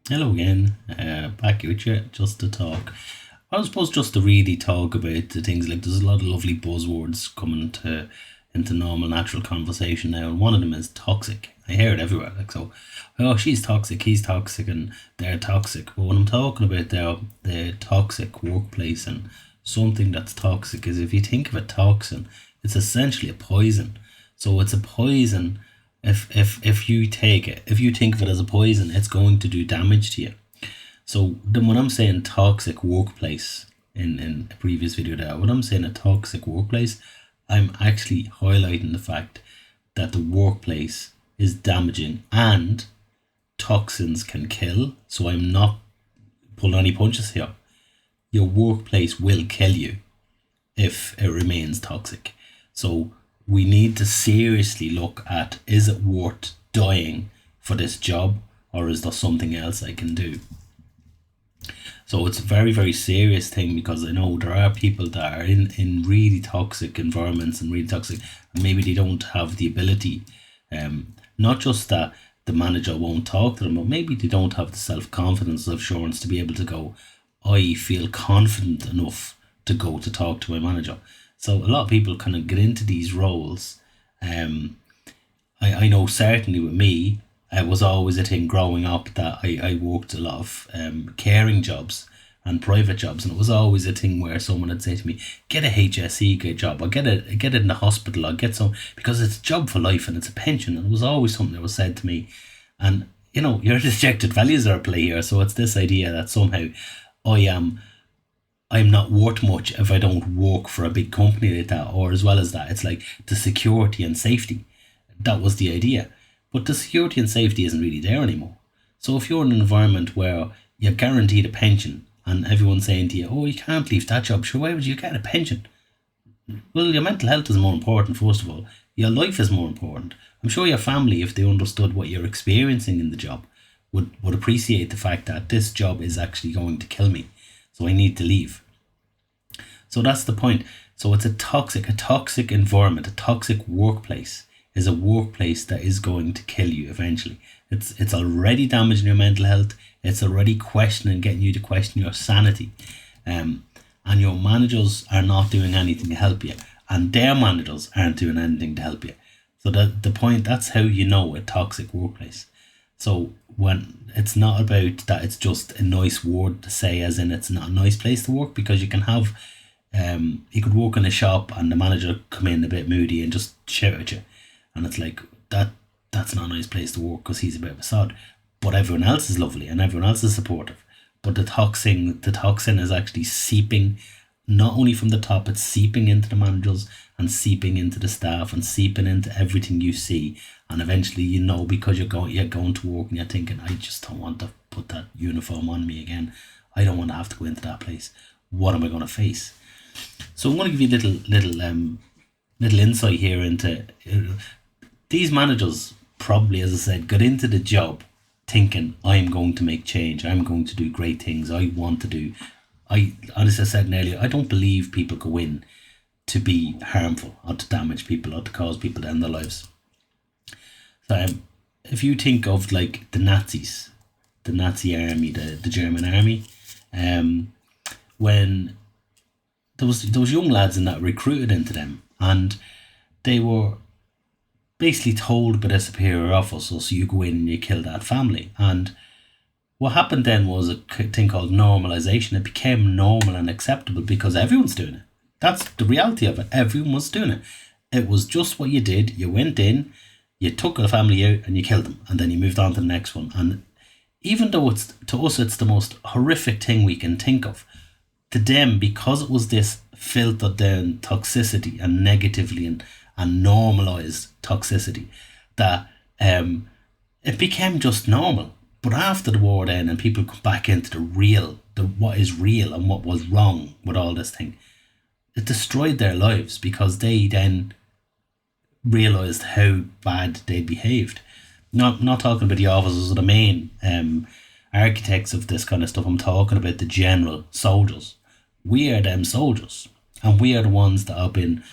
Hello again, back with you just to talk. I suppose just to really talk about the things like there's a lot of lovely buzzwords coming to into normal natural conversation now, and one of them is toxic. I hear it everywhere, like so. Oh, she's toxic, he's toxic, and they're toxic. But what I'm talking about there, the toxic workplace and something that's toxic is if you think of a toxin, it's essentially a poison. So it's a poison if you take it, if you think of it as a poison, it's going to do damage to you. So then when I'm saying toxic workplace in a previous video there, when I'm saying a toxic workplace, I'm actually highlighting the fact that the workplace is damaging and toxins can kill. So I'm not pulling any punches here. Your workplace will kill you if it remains toxic. So we need to seriously look at, is it worth dying for this job, or is there something else I can do? So it's a very, very serious thing, because I know there are people that are in really toxic environments and really toxic, and maybe they don't have the ability, not just that the manager won't talk to them, but maybe they don't have the self confidence of assurance to be able to go, I feel confident enough to go to talk to my manager. So a lot of people kind of get into these roles. I know certainly with me, it was always a thing growing up that I worked a lot of caring jobs and private jobs, and it was always a thing where someone would say to me, "Get a HSE job, or get it in the hospital, or get some, because it's a job for life and it's a pension." And it was always something that was said to me, and your rejected values are at play here. So it's this idea that somehow I am I'm not worth much if I don't work for a big company like that, or as well as that, it's like the security and safety. That was the idea. But the security and safety isn't really there anymore. So if you're in an environment where you're guaranteed a pension and everyone's saying to you, oh, you can't leave that job, sure, why would you get a pension? Well, your mental health is more important, first of all. Your life is more important. I'm sure your family, if they understood what you're experiencing in the job, would appreciate the fact that this job is actually going to kill me. So I need to leave. So that's the point. So it's a toxic environment, a toxic workplace is a workplace that is going to kill you eventually. It's already damaging your mental health. It's already getting you to question your sanity. And your managers are not doing anything to help you, and their managers aren't doing anything to help you. So the point, that's how you know a toxic workplace. So when it's not about that, it's just a nice word to say, as in it's not a nice place to work, because you can have you could work in a shop and the manager come in a bit moody and just shout at you, and it's like that's not a nice place to work because he's a bit of a sod. But everyone else is lovely and everyone else is supportive. But the toxin is actually seeping, not only from the top, it's seeping into the managers and seeping into the staff and seeping into everything you see. And eventually, because you're going to work and you're thinking, I just don't want to put that uniform on me again. I don't want to have to go into that place. What am I going to face? So I'm going to give you a little insight here into these managers. Probably, as I said, got into the job thinking, I'm going to make change, I'm going to do great things, I want to do. As I said earlier, I don't believe people go in to be harmful or to damage people or to cause people to end their lives. So if you think of like the Nazis, the Nazi army, the German army, when those young lads in that recruited into them, and they were basically told by their superior officer, so you go in and you kill that family. And what happened then was a thing called normalisation. It became normal and acceptable because everyone's doing it. That's the reality of it. Everyone was doing it. It was just what you did. You went in, you took the family out and you killed them, and then you moved on to the next one. And even though to us it's the most horrific thing we can think of, to them, because it was this filtered down toxicity and negatively and normalized toxicity, that it became just normal. But after the war then, and people come back into what is real and what was wrong with all this thing, it destroyed their lives, because they then realised how bad they behaved. Not talking about the officers or the main architects of this kind of stuff. I'm talking about the general soldiers. We are them soldiers, and we are the ones that have been,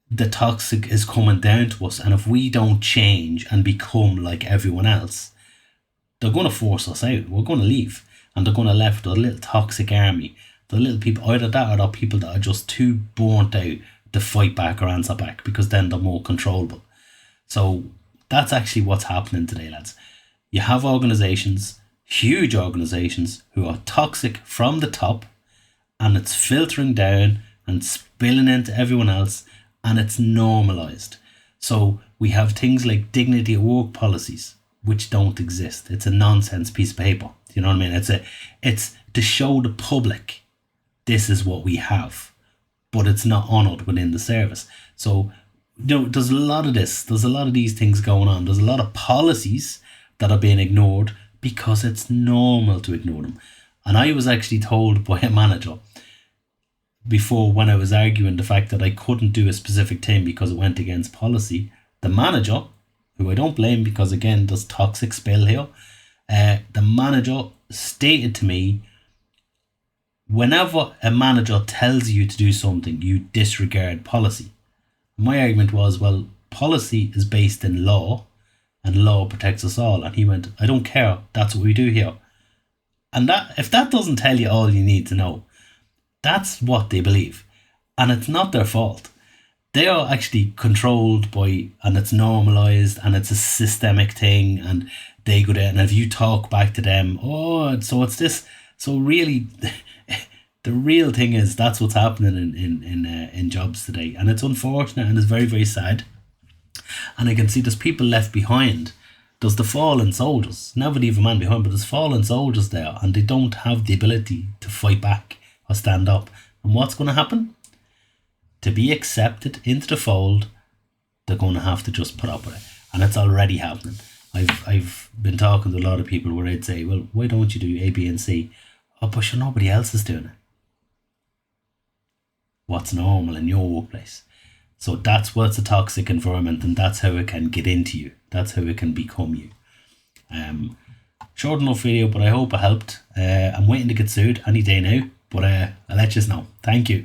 the toxic is coming down to us. And if we don't change and become like everyone else, they're going to force us out. We're going to leave. And they're going to left a little toxic army. The little people, either that or the people that are just too burnt out to fight back or answer back, because then they're more controllable. So that's actually what's happening today, lads. You have organisations, huge organisations, who are toxic from the top, and it's filtering down and spilling into everyone else, and it's normalised. So we have things like dignity at work policies, which don't exist. It's a nonsense piece of paper. You know what I mean? It's to show the public this is what we have, but it's not honoured within the service. So, there's a lot of this. There's a lot of these things going on. There's a lot of policies that are being ignored because it's normal to ignore them. And I was actually told by a manager before, when I was arguing the fact that I couldn't do a specific thing because it went against policy, the manager, who I don't blame because, again, there's toxic spill here, the manager stated to me, whenever a manager tells you to do something, you disregard policy. My argument was, well, policy is based in law and law protects us all. And he went, I don't care, that's what we do here. And that, if that doesn't tell you all you need to know, that's what they believe. And it's not their fault. They are actually controlled by, and it's normalised, and it's a systemic thing, and they go there, and if you talk back to them, so it's this. So really, the real thing is that's what's happening in jobs today, and it's unfortunate and it's very, very sad. And I can see there's people left behind. There's the fallen soldiers. Never leave a man behind, but there's fallen soldiers there, and they don't have the ability to fight back or stand up. And what's going to happen? To be accepted into the fold, they're going to have to just put up with it, and it's already happening. I've been talking to a lot of people where I'd say, well, why don't you do A, B and C? Oh, but sure, nobody else is doing it. What's normal in your workplace? So that's what's a toxic environment, and that's how it can get into you. That's how it can become you. Short enough video, but I hope it helped. I'm waiting to get sued any day now, but I'll let you know. Thank you.